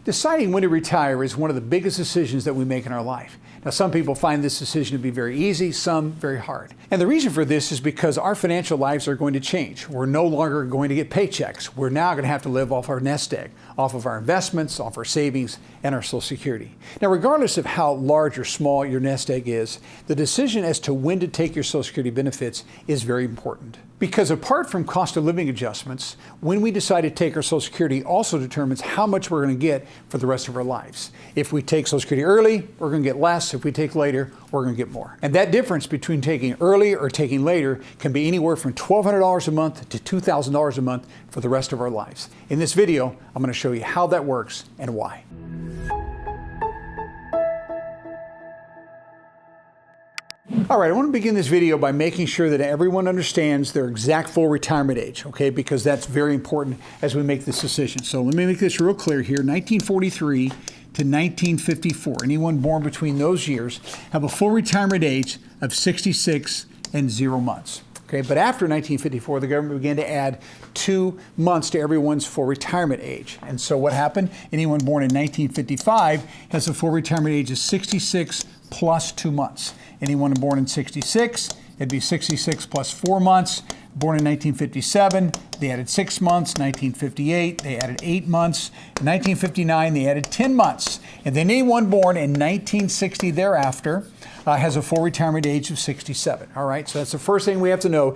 Deciding when to retire is one of the biggest decisions that we make in our life. Now, some people find this decision to be very easy, some very hard. And the reason for this is because our financial lives are going to change. We're no longer going to get paychecks. We're now going to have to live off our nest egg, off of our investments, off our savings, and our Social Security. Now, regardless of how large or small your nest egg is, the decision as to when to take your Social Security benefits is very important. Because apart from cost of living adjustments, when we decide to take our Social Security also determines how much we're going to get for the rest of our lives. If we take Social Security early, we're going to get less. If we take later, we're going to get more. And that difference between taking early or taking later can be anywhere from $1,200 a month to $2,000 a month for the rest of our lives. In this video, I'm going to show you how that works and why. All right, I want to begin this video by making sure that everyone understands their exact full retirement age, okay, because that's very important as we make this decision. So let me make this real clear here. 1943 to 1954, anyone born between those years have a full retirement age of 66 and 0 months. Okay, but after 1954, the government began to add 2 months to everyone's full retirement age. And so what happened? Anyone born in 1955 has a full retirement age of 66 plus 2 months. Anyone born in 66, it'd be 66 plus 4 months. Born in 1957, they added 6 months. 1958, they added 8 months. In 1959, they added 10 months. And then anyone born in 1960 thereafter has a full retirement age of 67. All right, so that's the first thing we have to know,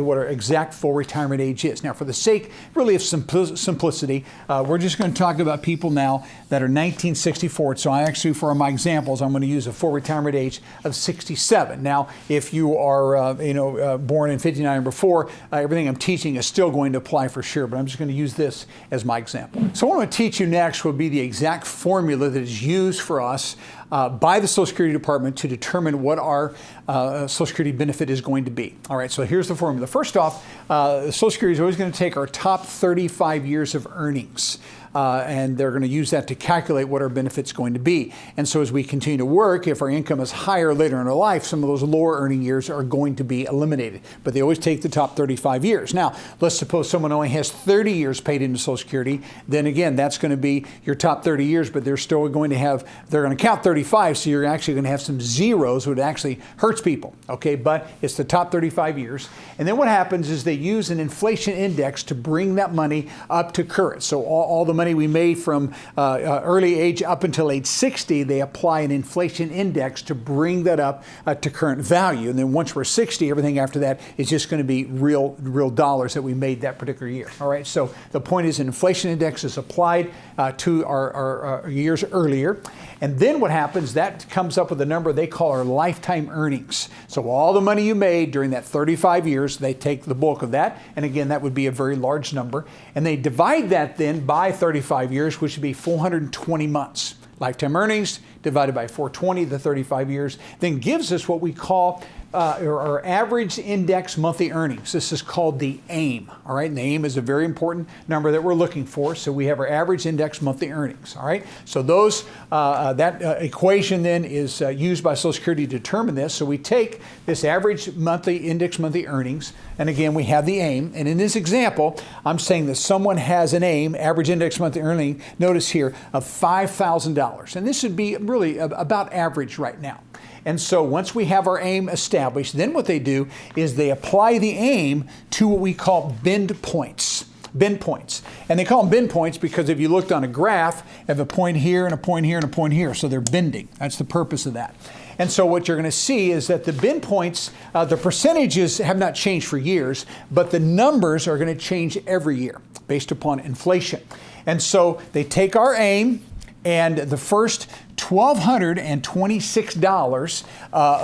what our exact full retirement age is. Now, for the sake really of simplicity, we're just going to talk about people now that are 1964. So I actually, for my examples, I'm going to use a full retirement age of 67. Now, if you are born in 59 or before, everything I'm teaching is still going to apply for sure, but I'm just going to use this as my example. So what I'm going to teach you next will be the exact formula that is used for us by the Social Security Department to determine what our Social Security benefit is going to be. All right, so here's the formula. First off, Social Security is always going to take our top 35 years of earnings. And they're going to use that to calculate what our benefit's going to be. And so as we continue to work, if our income is higher later in our life, some of those lower earning years are going to be eliminated. But they always take the top 35 years. Now, let's suppose someone only has 30 years paid into Social Security. Then again, that's going to be your top 30 years, but they're still going to have, they're going to count 35, so you're actually going to have some zeros, which actually hurts people, okay? But it's the top 35 years. And then what happens is they use an inflation index to bring that money up to current. So all the money we made from early age up until age 60, they apply an inflation index to bring that up to current value. And then once we're 60, everything after that is just going to be real dollars that we made that particular year. All right, so the point is an inflation index is applied to our years earlier. And then what happens, that comes up with a number they call our lifetime earnings. So all the money you made during that 35 years, they take the bulk of that. And again, that would be a very large number. And they divide that then by 35 years, which would be 420 months. Lifetime earnings divided by 420, the 35 years, then gives us what we call our average index monthly earnings. This is called the AIM, all right? And the AIM is a very important number that we're looking for. So we have our average index monthly earnings, all right? So those, that equation then is used by Social Security to determine this. So we take this average index monthly earnings, and again, we have the AIM. And in this example, I'm saying that someone has an AIM, average index monthly earning, notice here, of $5,000. And this would be really about average right now. And so once we have our AIM established, then what they do is they apply the AIM to what we call bend points. Bend points. And they call them bend points because if you looked on a graph, you have a point here and a point here and a point here. So they're bending. That's the purpose of that. And so what you're going to see is that the bend points, the percentages have not changed for years, but the numbers are going to change every year based upon inflation. And so they take our AIM, and the first $1,226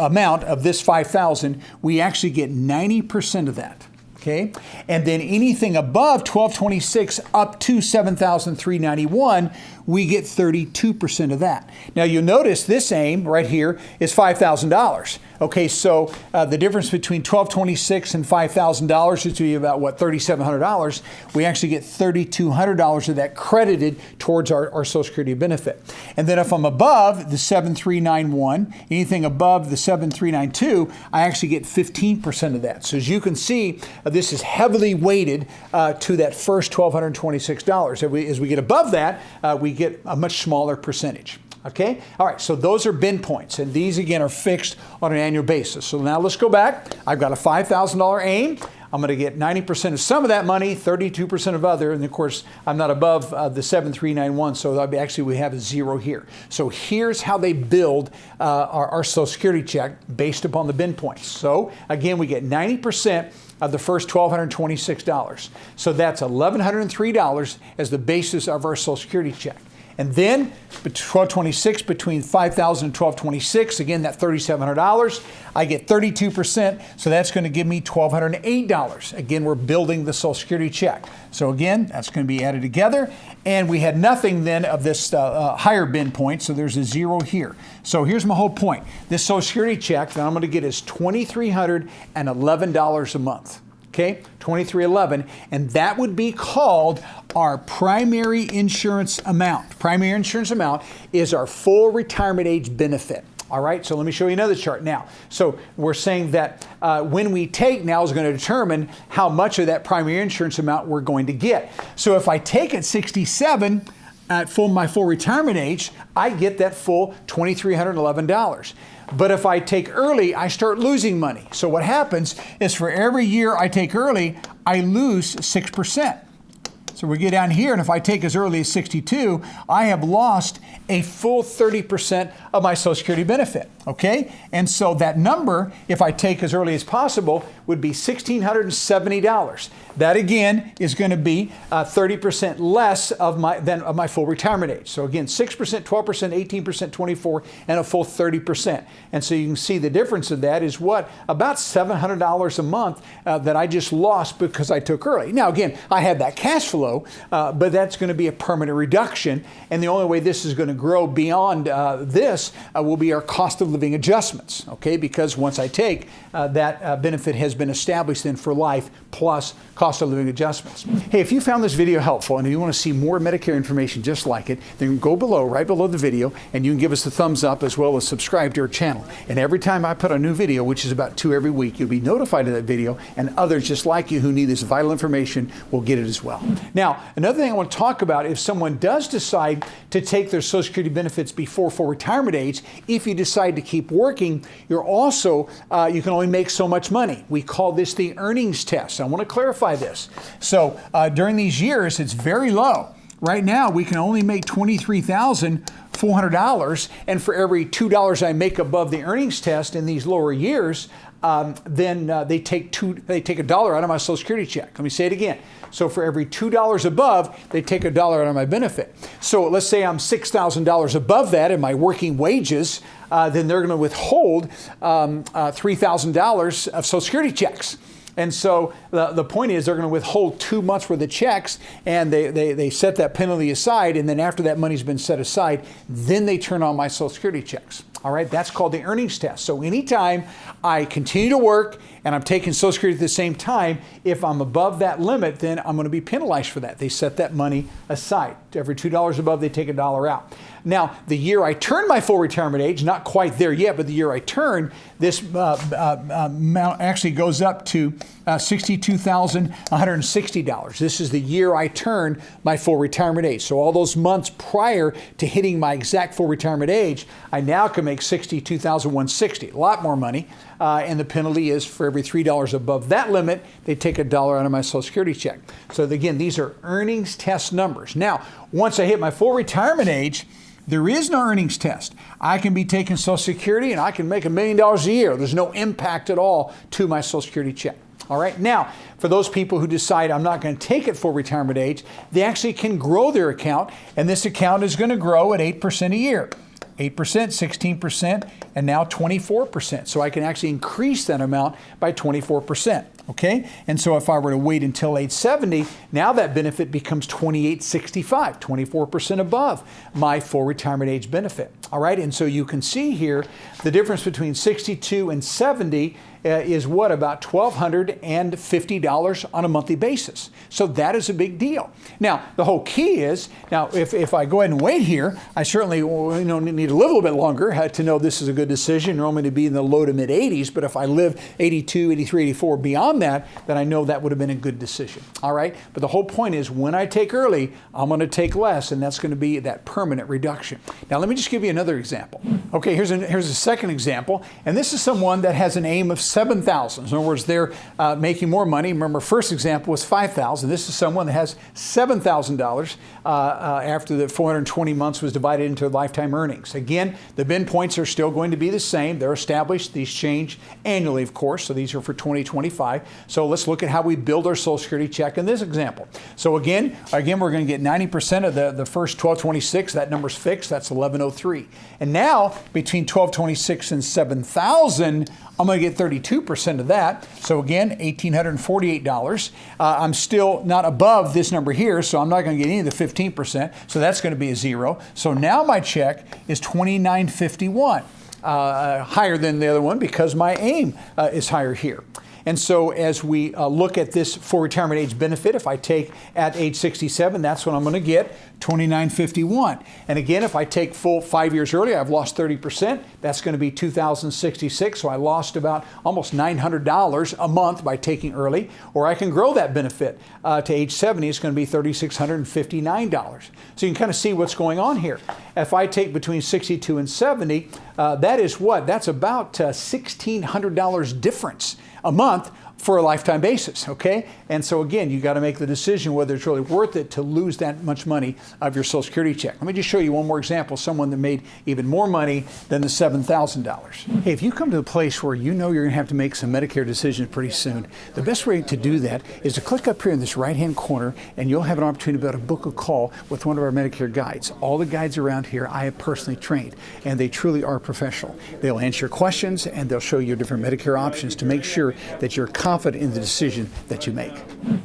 amount of this $5,000, we actually get 90% of that. Okay, and then anything above $1,226 up to $7,391, we get 32% of that. Now you'll notice this AIM right here is $5,000. Okay, so the difference between $1,226 and $5,000 is to be about what, $3,700. We actually get $3,200 of that credited towards our Social Security benefit. And then if I'm above the 7,391, anything above the 7,392, I actually get 15% of that. So as you can see, this is heavily weighted to that first $1,226. As we get above that, we get a much smaller percentage. Okay? All right, so those are bin points, and these, again, are fixed on an annual basis. So now let's go back. I've got a $5,000 aim. I'm going to get 90% of some of that money, 32% of other, and of course, I'm not above the 7391, so actually we have a 0 here. So here's how they build our Social Security check based upon the bin points. So again, we get 90% of the first $1,226. So that's $1,103 as the basis of our Social Security check. And then, $1,226 between $5,000 and $1,226, again, that $3,700, I get 32%, so that's going to give me $1,208. Again, we're building the Social Security check. So again, that's going to be added together, and we had nothing then of this higher bin point, so there's a 0 here. So here's my whole point. This Social Security check that I'm going to get is $2,311 a month. Okay, $2,311, and that would be called our primary insurance amount. Primary insurance amount is our full retirement age benefit. All right, so let me show you another chart now. So we're saying that when we take now is going to determine how much of that primary insurance amount we're going to get. So if I take at 67 at my full retirement age, I get that full $2,311. But if I take early, I start losing money. So what happens is for every year I take early, I lose 6%. So we get down here, and if I take as early as 62, I have lost a full 30% of my Social Security benefit, okay? And so that number, if I take as early as possible, would be $1,670. That, again, is going to be 30% less of my full retirement age. So again, 6%, 12%, 18%, 24%, and a full 30%. And so you can see the difference of that is what? About $700 a month that I just lost because I took early. Now, again, I have that cash flow, but that's going to be a permanent reduction. And the only way this is going to grow beyond this will be our cost of living adjustments, okay? Because once I take, that benefit has been established then for life plus cost of living adjustments. Hey, if you found this video helpful and you want to see more Medicare information just like it, then go below, right below the video, and you can give us the thumbs up as well as subscribe to our channel. And every time I put a new video, which is about 2 every week, you'll be notified of that video, and others just like you who need this vital information will get it as well. Now, another thing I want to talk about, if someone does decide to take their Social Security benefits before full retirement age, if you decide to keep working, you're also, you can only make so much money. We call this the earnings test. I want to clarify this. So during these years, it's very low. Right now, we can only make $23,400, and for every $2 I make above the earnings test in these lower years, then they take $1 out of my Social Security check. Let me say it again. So for every $2 above, they take $1 out of my benefit. So let's say I'm $6,000 above that in my working wages, then they're going to withhold $3,000 of Social Security checks. And so the point is they're going to withhold 2 months worth of checks, and they set that penalty aside, and then after that money's been set aside, then they turn on my Social Security checks. All right, that's called the earnings test. So anytime I continue to work and I'm taking Social Security at the same time, if I'm above that limit, then I'm going to be penalized for that. They set that money aside. Every $2 above, they take $1 out. Now, the year I turn my full retirement age, not quite there yet, but the year I turn, this amount actually goes up to $62,160. This is the year I turn my full retirement age. So all those months prior to hitting my exact full retirement age, I now can make $62,160, a lot more money. And the penalty is for every $3 above that limit, they take $1 out of my Social Security check. So again, these are earnings test numbers. Now, once I hit my full retirement age, there is no earnings test. I can be taking Social Security and I can make $1 million a year. There's no impact at all to my Social Security check. All right. Now, for those people who decide I'm not going to take it for retirement age, they actually can grow their account, and this account is going to grow at 8% a year. 8%, 16%, and now 24%. So I can actually increase that amount by 24%. Okay? And so if I were to wait until age 70, now that benefit becomes $2,865, 24% above my full retirement age benefit. All right? And so you can see here the difference between 62 and 70 is what, about $1,250 on a monthly basis. So that is a big deal. Now, the whole key is, now if I go ahead and wait here, I certainly need a little bit longer to know this is a good decision, normally to be in the low to mid 80s, but if I live 82, 83, 84 beyond that, then I know that would have been a good decision. All right, but the whole point is when I take early, I'm going to take less, and that's going to be that permanent reduction. Now, let me just give you another example. Okay, here's a second example, and this is someone that has an aim of $7,000. In other words, they're making more money. Remember, first example was $5,000. This is someone that has $7,000 after the 420 months was divided into lifetime earnings. Again, the bin points are still going to be the same. They're established. These change annually, of course, so these are for 2025. So let's look at how we build our Social Security check in this example. So again, we're going to get 90% of the first 1226. That number's fixed. That's 1103. And now, between 1226 and 7,000, I'm going to get 32% of that. So again, $1,848. I'm still not above this number here, so I'm not going to get any of the 15%. So that's going to be a zero. So now my check is $2,951, higher than the other one because my aim is higher here. And so as we look at this full retirement age benefit, if I take at age 67, that's what I'm going to get, $2,951. And again, if I take full 5 years early, I've lost 30%. That's going to be $2,066. So I lost about almost $900 a month by taking early. Or I can grow that benefit to age 70. It's going to be $3,659. So you can kind of see what's going on here. If I take between 62 and 70, that is what? That's about $1,600 difference a month for a lifetime basis, okay? And so again, you got to make the decision whether it's really worth it to lose that much money of your Social Security check. Let me just show you one more example, someone that made even more money than the $7,000. Hey, if you come to a place where you know you're going to have to make some Medicare decisions pretty soon, the best way to do that is to click up here in this right-hand corner, and you'll have an opportunity to be able to book a call with one of our Medicare guides. All the guides around here I have personally trained, and they truly are professional. They'll answer your questions, and they'll show you different Medicare options to make sure that you're confident in the decision that you make.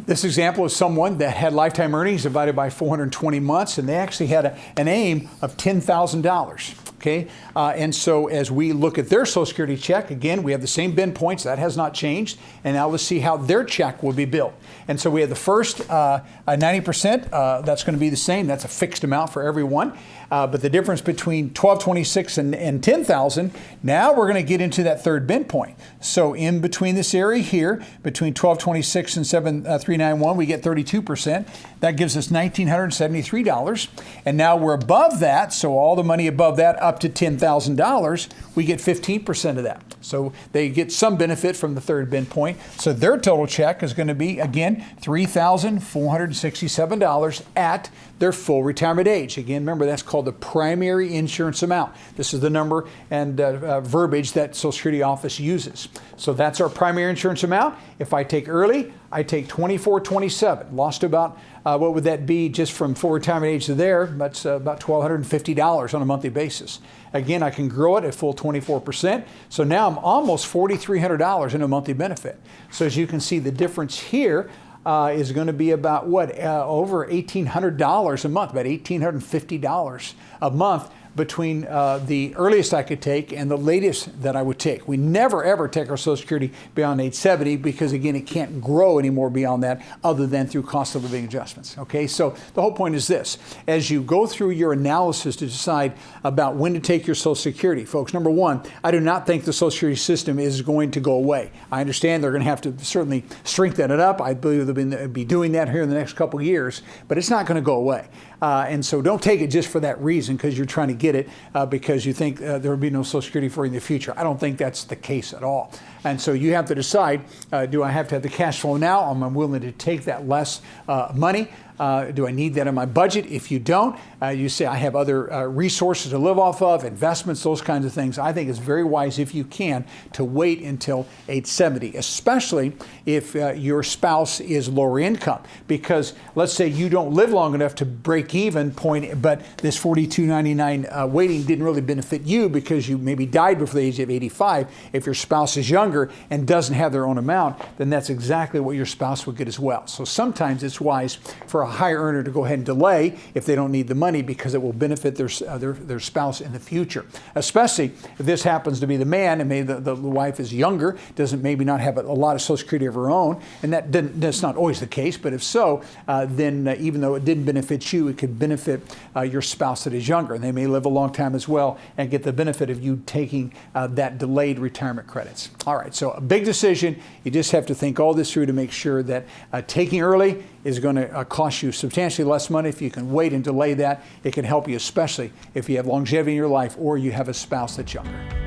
This example is someone that had lifetime earnings divided by 420 months, and they actually had an aim of $10,000. Okay, and so as we look at their Social Security check, again, we have the same bin points. That has not changed. And now let's see how their check will be built. And so we have the first 90%. That's going to be the same. That's a fixed amount for everyone. But the difference between 1226 and 10,000, now we're going to get into that third bin point. So in between this area here, between 1226 and 7391, we get 32%. That gives us $1,973. And now we're above that, so all the money above that up to $10,000, we get 15% of that. So they get some benefit from the third bin point. So their total check is going to be, again, $3,467 at their full retirement age. Again, remember, that's called the primary insurance amount. This is the number and verbiage that Social Security office uses. So that's our primary insurance amount. If I take early, I take $2,427. Lost about, what would that be just from full retirement age to there? That's about $1,250 on a monthly basis. Again, I can grow it at full 24%. So now I'm almost $4,300 in a monthly benefit. So as you can see, the difference here is going to be about over $1,800 a month, about $1,850 a month between the earliest I could take and the latest that I would take. We never ever take our Social Security beyond age 70 because, again, it can't grow anymore beyond that other than through cost of living adjustments. Okay, so the whole point is this. As you go through your analysis to decide about when to take your Social Security, folks, number one, I do not think the Social Security system is going to go away. I understand they're going to have to certainly strengthen it up. I believe they'll be doing that here in the next couple of years, but it's not going to go away. And so don't take it just for that reason because you're trying to get it because you think there will be no Social Security for you in the future. I don't think that's the case at all. And so you have to decide, do I have to have the cash flow now? Am I willing to take that less money? Do I need that in my budget? If you don't, you say I have other resources to live off of, investments, those kinds of things. I think it's very wise, if you can, to wait until age 70, especially if your spouse is lower income. Because let's say you don't live long enough to break even point, but this $42.99 waiting didn't really benefit you because you maybe died before the age of 85. If your spouse is younger and doesn't have their own amount, then that's exactly what your spouse would get as well. So sometimes it's wise for a higher earner to go ahead and delay if they don't need the money, because it will benefit their spouse in the future. Especially if this happens to be the man, and maybe the wife is younger, doesn't maybe not have a lot of Social Security of her own, and that's not always the case, but if so, then even though it didn't benefit you, it could benefit your spouse that is younger, and they may live a long time as well and get the benefit of you taking that delayed retirement credits. All right, so a big decision. You just have to think all this through to make sure that taking early is going to cost you substantially less money. If you can wait and delay that, it can help you, especially if you have longevity in your life or you have a spouse that's younger.